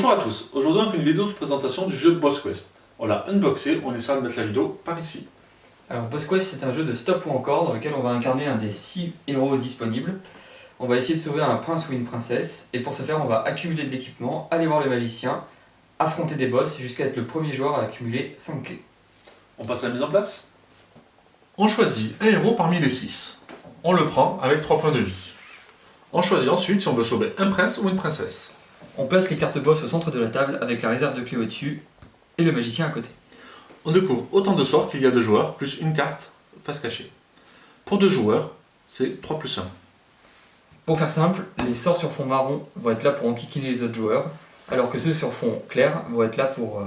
Bonjour à tous, aujourd'hui on fait une vidéo de présentation du jeu Boss Quest. On l'a unboxé, on essaiera de mettre la vidéo par ici. Alors Boss Quest, c'est un jeu de stop ou encore dans lequel on va incarner un des 6 héros disponibles. On va essayer de sauver un prince ou une princesse, et pour ce faire on va accumuler de l'équipement, aller voir les magiciens, affronter des boss jusqu'à être le premier joueur à accumuler 5 clés. On passe à la mise en place. On choisit un héros parmi les 6. On le prend avec 3 points de vie. On choisit ensuite si on veut sauver un prince ou une princesse. On place les cartes boss au centre de la table avec la réserve de clés au-dessus et le magicien à côté. On découvre autant de sorts qu'il y a de joueurs, plus une carte face cachée. Pour 2 joueurs, c'est 3+1. Pour faire simple, les sorts sur fond marron vont être là pour enquiquiner les autres joueurs, alors que ceux sur fond clair vont être là pour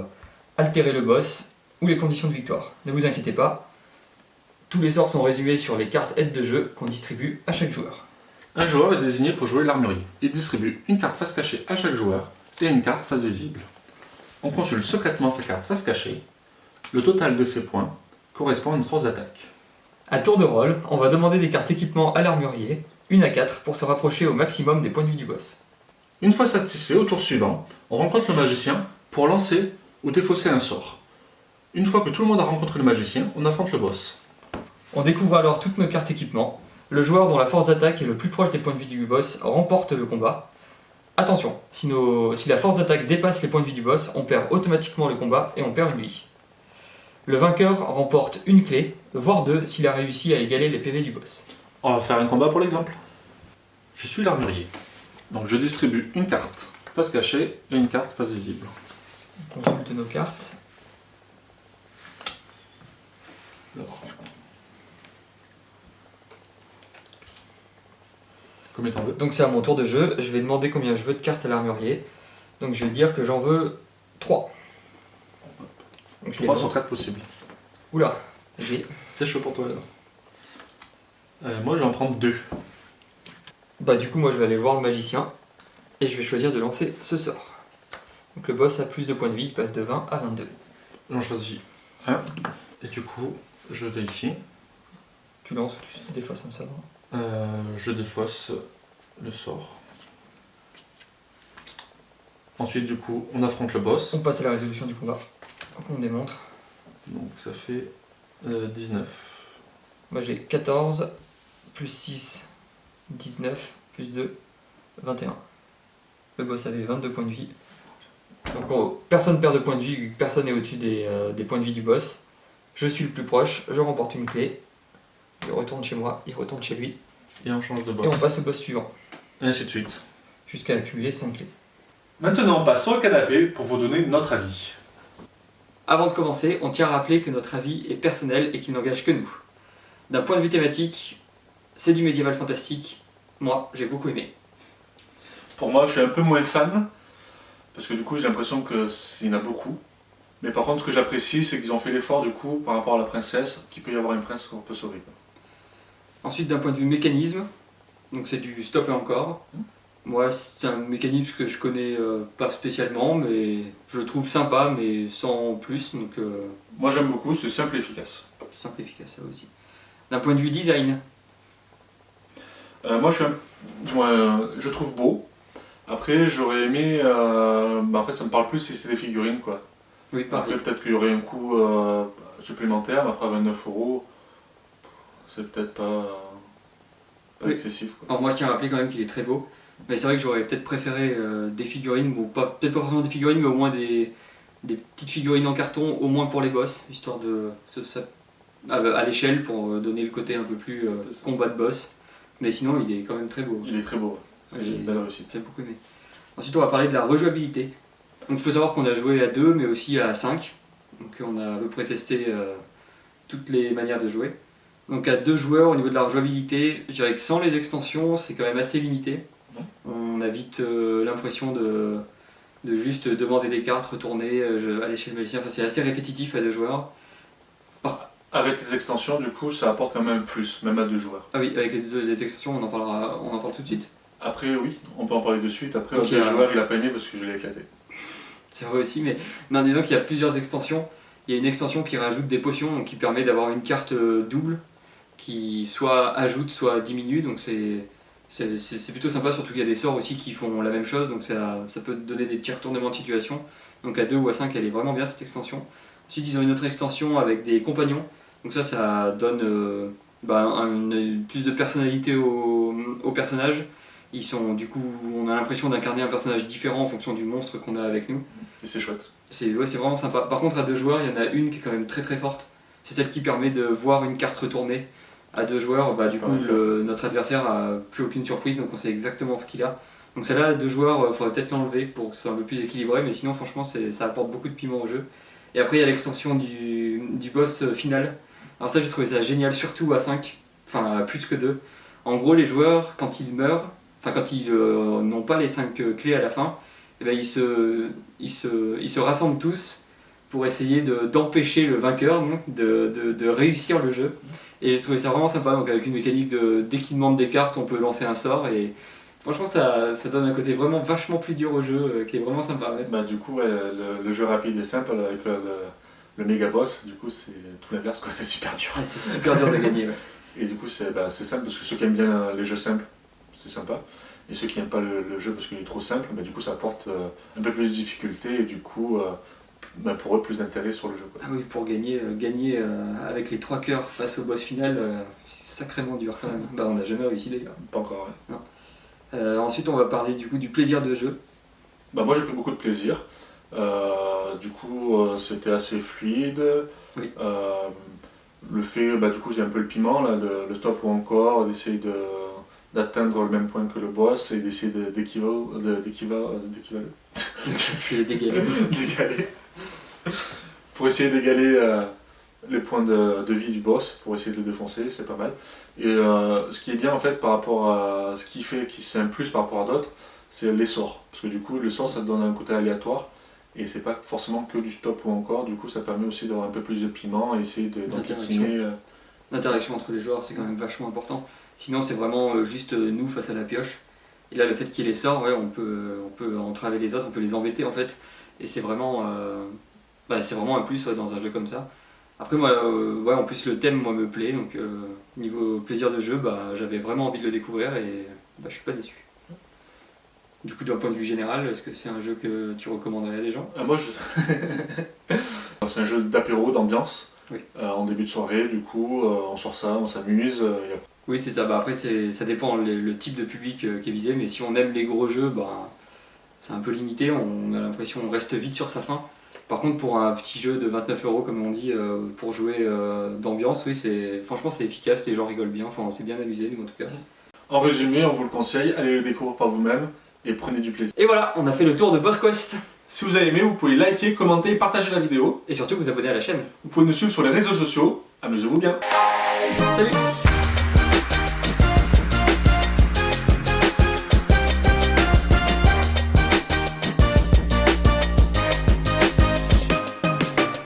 altérer le boss ou les conditions de victoire. Ne vous inquiétez pas, tous les sorts sont résumés sur les cartes aides de jeu qu'on distribue à chaque joueur. Un joueur est désigné pour jouer l'armurier. Il distribue une carte face cachée à chaque joueur et une carte face visible. On consulte secrètement sa carte face cachée. Le total de ces points correspond à une force d'attaque. A tour de rôle, on va demander des cartes équipement à l'armurier, 1 à 4 pour se rapprocher au maximum des points de vie du boss. Une fois satisfait, au tour suivant, on rencontre le magicien pour lancer ou défausser un sort. Une fois que tout le monde a rencontré le magicien, on affronte le boss. On découvre alors toutes nos cartes équipement. Le joueur dont la force d'attaque est le plus proche des points de vie du boss remporte le combat. Attention, si la force d'attaque dépasse les points de vie du boss, on perd automatiquement le combat et on perd une vie. Le vainqueur remporte une clé, voire 2 s'il a réussi à égaler les PV du boss. On va faire un combat pour l'exemple. Je suis l'armurier. Donc je distribue une carte face cachée et une carte face visible. On consulte nos cartes. Alors. Combien t'en veux? Donc c'est à mon tour de jeu, je vais demander combien je veux de cartes à l'armurier. Donc je vais dire que j'en veux 3. Donc je les 3 note. sur 4 possibles. Oula, j'ai... C'est chaud pour toi là. Moi je vais en prendre 2. Bah du coup moi je vais aller voir le magicien et je vais choisir de lancer ce sort. Donc le boss a plus de points de vie, il passe de 20 à 22. J'en choisis un. Et du coup, je vais ici. Tu lances ou tu défausses un sort? Je défausse le sort. Ensuite, du coup, on affronte le boss. On passe à la résolution du combat. Donc on démontre. Donc ça fait 19. Moi j'ai 14, plus 6, 19, plus 2, 21. Le boss avait 22 points de vie. Donc personne perd de points de vie, vu que personne n'est au-dessus des points de vie du boss. Je suis le plus proche, je remporte une clé. Il retourne chez moi, il retourne chez lui. Et on change de boss. Et on passe au boss suivant, Et ainsi de suite. jusqu'à accumuler 5 clés. Maintenant on passe sur le canapé pour vous donner notre avis. Avant de commencer, on tient à rappeler que notre avis est personnel et qu'il n'engage que nous. D'un point de vue thématique, c'est du médiéval fantastique. Moi, j'ai beaucoup aimé. Pour moi, je suis un peu moins fan. Parce que du coup, j'ai l'impression qu'il y en a beaucoup. Mais par contre, ce que j'apprécie, c'est qu'ils ont fait l'effort du coup par rapport à la princesse, qu'il peut y avoir une princesse qu'on peut sauver. Ensuite, d'un point de vue mécanisme, donc c'est du stop et encore. Moi, c'est un mécanisme que je connais pas spécialement, mais je le trouve sympa, mais sans plus, donc Moi, j'aime beaucoup, c'est simple et efficace. simple et efficace ça aussi. D'un point de vue design, Moi, je trouve beau. Après, j'aurais aimé. En fait, ça me parle plus si c'est des figurines, quoi. oui, pareil. Après, peut-être qu'il y aurait un coût supplémentaire, mais après 29€, c'est peut-être pas Oui. excessif, quoi. Alors moi, je tiens à rappeler quand même qu'il est très beau, mais c'est vrai que j'aurais peut-être préféré des figurines, bon, peut-être pas forcément des figurines, mais au moins des petites figurines en carton, au moins pour les boss, histoire de à l'échelle pour donner le côté un peu plus combat de boss. Mais sinon, il est quand même très beau. Il est très beau, c'est Ouais, une belle réussite. J'ai beaucoup aimé. Ensuite, on va parler de la rejouabilité. Donc, il faut savoir qu'on a joué à 2, mais aussi à 5. Donc, on a à peu près testé toutes les manières de jouer. Donc, à 2 joueurs, au niveau de la rejouabilité, je dirais que sans les extensions, c'est quand même assez limité. On a vite l'impression de juste demander des cartes, retourner, aller chez le magicien. Enfin, c'est assez répétitif à 2 joueurs. Avec les extensions, du coup, ça apporte quand même plus, même à 2 joueurs. Ah oui, avec les extensions, on en parle tout de suite. Après, oui, on peut en parler de suite. Après, Ok, un joueur, il a pas aimé parce que je l'ai éclaté. C'est vrai aussi, mais non, disons qu'il y a plusieurs extensions. Il y a une extension qui rajoute des potions, donc qui permet d'avoir une carte double qui soit ajoute, soit diminue. Donc c'est C'est plutôt sympa, surtout qu'il y a des sorts aussi qui font la même chose, donc ça peut te donner des petits retournements de situation. Donc à 2 ou à 5, elle est vraiment bien cette extension. Ensuite, ils ont une autre extension avec des compagnons, donc ça donne plus de personnalité au personnage. Du coup, on a l'impression d'incarner un personnage différent en fonction du monstre qu'on a avec nous. Et c'est chouette. C'est vraiment sympa. Par contre, à 2 joueurs, il y en a une qui est quand même très très forte. C'est celle qui permet de voir une carte retournée. À 2 joueurs, du coup, notre adversaire a plus aucune surprise, donc on sait exactement ce qu'il a. Donc celle-là, à 2 joueurs, il faudrait peut-être l'enlever pour que ce soit un peu plus équilibré, mais sinon, franchement, ça apporte beaucoup de piment au jeu. Et après, il y a l'extension du boss final. Alors ça, j'ai trouvé ça génial, surtout à 5, enfin à plus que 2. En gros, les joueurs, quand ils meurent, quand ils n'ont pas les 5 clés à la fin, eh ben, ils se rassemblent tous pour essayer d'empêcher le vainqueur de réussir le jeu. Et j'ai trouvé ça vraiment sympa, donc avec une mécanique dès qu'il demande des cartes, on peut lancer un sort, et franchement ça donne un côté vraiment vachement plus dur au jeu, qui est vraiment sympa. Ouais. Du coup, le jeu rapide et simple avec le méga boss, du coup c'est tout l'inverse, quoi, c'est super dur. Ouais, c'est super dur de gagner. Ouais. Et du coup c'est simple, parce que ceux qui aiment bien les jeux simples, c'est sympa. Et ceux qui n'aiment pas le jeu parce qu'il est trop simple, du coup ça apporte un peu plus de difficulté, et du coup pour eux plus d'intérêt sur le jeu, quoi. Ah oui, pour gagner avec les 3 cœurs face au boss final, c'est sacrément dur quand même. On n'a jamais réussi d'ailleurs. Pas encore, ouais. Non. Ensuite, on va parler du coup du plaisir de jeu. Moi j'ai pris beaucoup de plaisir. Du coup c'était assez fluide. Oui. Le fait, du coup, il y a un peu le piment, là, le stop ou encore, d'essayer d'atteindre le même point que le boss et d'essayer d'équivaler. C'est d'égaler. D'égaler. Pour essayer d'égaler les points de vie du boss, pour essayer de le défoncer, c'est pas mal. Et ce qui est bien en fait par rapport à ce qui fait que c'est un plus par rapport à d'autres, c'est les sorts. Parce que du coup, le sort ça te donne un côté aléatoire. Et c'est pas forcément que du stop ou encore, du coup ça permet aussi d'avoir un peu plus de piment et essayer d'enquiquiner. L'interaction entre les joueurs, c'est quand même vachement important. Sinon c'est vraiment juste nous face à la pioche. Et là le fait qu'il y ait les sorts, ouais, on peut entraver les autres, on peut les embêter en fait. Et c'est vraiment un plus dans un jeu comme ça. Après moi, en plus le thème me plaît, donc niveau plaisir de jeu, j'avais vraiment envie de le découvrir et je suis pas déçu. Du coup, d'un point de vue général, est-ce que c'est un jeu que tu recommanderais à des gens ? C'est un jeu d'apéro, d'ambiance, oui. En début de soirée, du coup, on sort ça, on s'amuse. Oui, c'est ça. Après, ça dépend le type de public qui est visé, mais si on aime les gros jeux, c'est un peu limité, on a l'impression qu'on reste vite sur sa faim. Par contre, pour un petit jeu de 29€, comme on dit, pour jouer d'ambiance, oui, franchement c'est efficace, les gens rigolent bien, on s'est bien amusé, nous en tout cas. En résumé, on vous le conseille, allez le découvrir par vous-même et prenez du plaisir. Et voilà, on a fait le tour de Boss Quest. Si vous avez aimé, vous pouvez liker, commenter et partager la vidéo. Et surtout vous abonner à la chaîne. Vous pouvez nous suivre sur les réseaux sociaux. Amusez-vous bien. Salut.